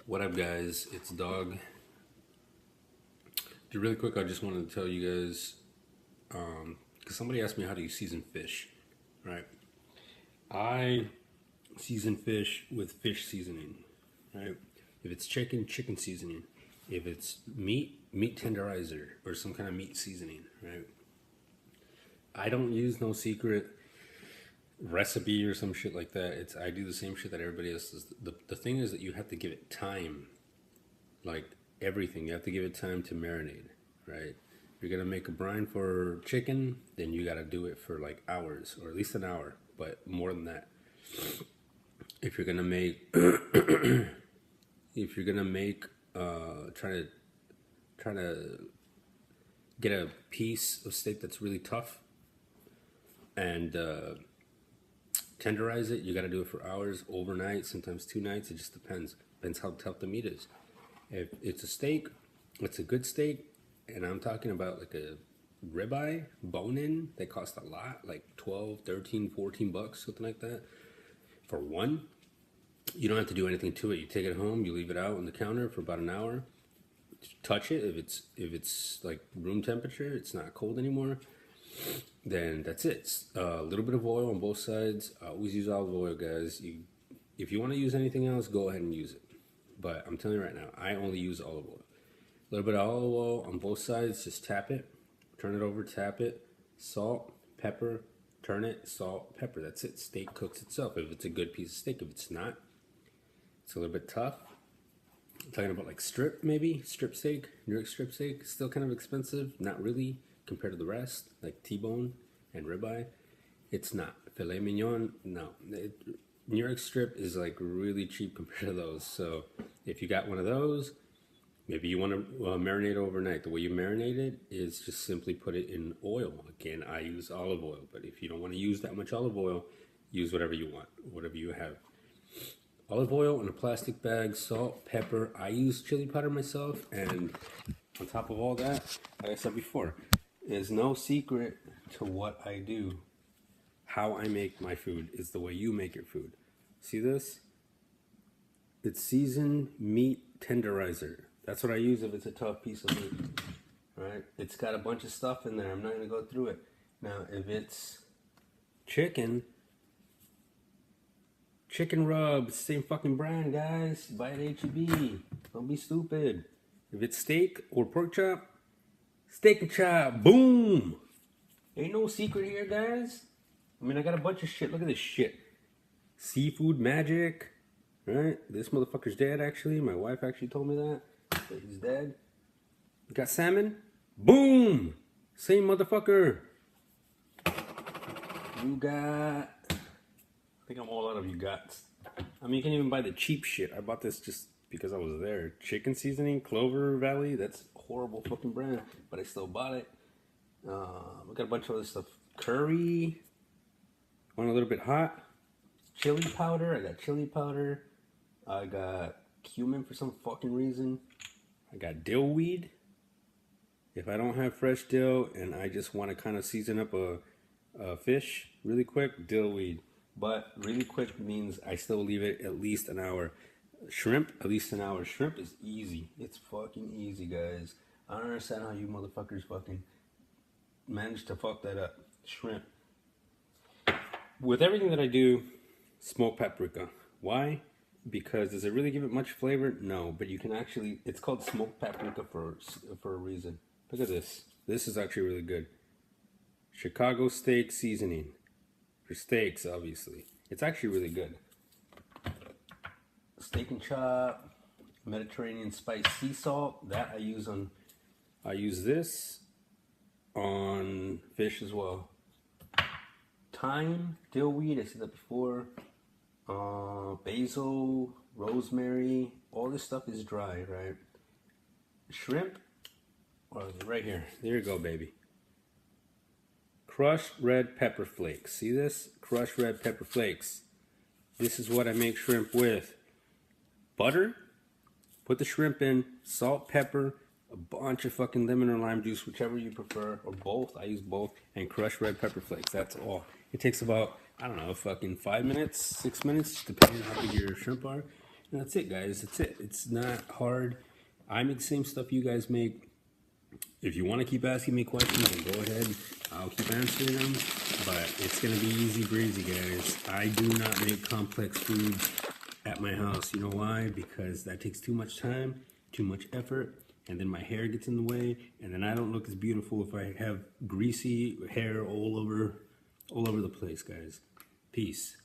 What up, guys? It's Dog. Really quick, I just wanted to tell you guys, because somebody asked me how do you season fish, right? I season fish with fish seasoning, right? If it's chicken, chicken seasoning. If it's meat, meat tenderizer or some kind of meat seasoning, right? I don't use no secret recipe or some shit like that. I do the same shit that everybody else does. The thing is that you have to give it time. Like everything, you have to give it time to marinate, right? If you're gonna make a brine for chicken, then you gotta do it for like hours, or at least an hour, but more than that. If you're gonna make, if you're gonna make, try to get a piece of steak that's really tough and tenderize it, you gotta do it for hours, overnight, sometimes 2 nights. It just depends. Depends how tough the meat is. If it's a steak, it's a good steak, and I'm talking about like a ribeye, bone-in, they cost a lot, like 12, 13, 14 bucks, something like that, for one. You don't have to do anything to it. You take it home, you leave it out on the counter for about an hour, touch it. If it's like room temperature, it's not cold anymore, then that's it. A little bit of oil on both sides. I always use olive oil, guys. If you want to use anything else, go ahead and use it. But I'm telling you right now, I only use olive oil. A little bit of olive oil on both sides, just tap it, turn it over, tap it, salt, pepper, turn it, salt, pepper. That's it. Steak cooks itself if it's a good piece of steak. If it's not, it's a little bit tough. I'm talking about like strip, maybe, strip steak, New York strip steak. Still kind of expensive, not really compared to the rest, like T-bone and ribeye. It's not. Filet mignon, no. New York strip is like really cheap compared to those. So if you got one of those, maybe you want to marinate overnight. The way you marinate it is just simply put it in oil. Again, I use olive oil, but if you don't want to use that much olive oil, use whatever you want, whatever you have. Olive oil in a plastic bag, salt, pepper. I use chili powder myself, and on top of all that, like I said before, there's no secret to what I do. How I make my food is the way you make your food. See this? It's seasoned meat tenderizer. That's what I use if it's a tough piece of meat. Right? It's got a bunch of stuff in there. I'm not going to go through it. Now, if it's chicken rub, same fucking brand, guys. Buy it at H-E-B. Don't be stupid. If it's steak or pork chop, steak and chop. Boom! Ain't no secret here, guys. I mean, I got a bunch of shit. Look at this shit. Seafood magic. Right? This motherfucker's dead, actually. My wife actually told me that he's dead. You got salmon? Boom! Same motherfucker. You got... I think I'm all out of you got. I mean, you can even buy the cheap shit. I bought this just because I was there. Chicken seasoning, Clover Valley. That's a horrible fucking brand, but I still bought it. We got a bunch of other stuff. Curry. Want a little bit hot? Chili powder. I got chili powder. I got cumin for some fucking reason. I got dill weed. If I don't have fresh dill and I just want to kind of season up a fish really quick, dill weed. But really quick means I still leave it at least an hour. Shrimp, at least an hour. Shrimp is easy. It's fucking easy, guys. I don't understand how you motherfuckers fucking manage to fuck that up. Shrimp. With everything that I do, smoked paprika. Why? Because does it really give it much flavor? No, but you can actually, it's called smoked paprika for a reason. Look at this. This is actually really good. Chicago steak seasoning. For steaks, obviously. It's actually really good. Steak and chop, Mediterranean spice sea salt. That I use this on fish as well. Thyme, dill weed, I said that before. Basil, rosemary, all this stuff is dry, right? Shrimp, right here. There you go, baby. Crushed red pepper flakes. See this? Crushed red pepper flakes. This is what I make shrimp with. Butter, put the shrimp in, salt, pepper, a bunch of fucking lemon or lime juice, whichever you prefer, or both. I use both, and crushed red pepper flakes. That's all. It takes about, I don't know, fucking 5 minutes, 6 minutes, depending on how big your shrimp are. And that's it, guys. That's it. It's not hard. I make the same stuff you guys make. If you want to keep asking me questions, then go ahead. I'll keep answering them. But it's going to be easy breezy, guys. I do not make complex foods at my house. You know why? Because that takes too much time, too much effort, and then my hair gets in the way, and then I don't look as beautiful if I have greasy hair all over the place, guys. Peace.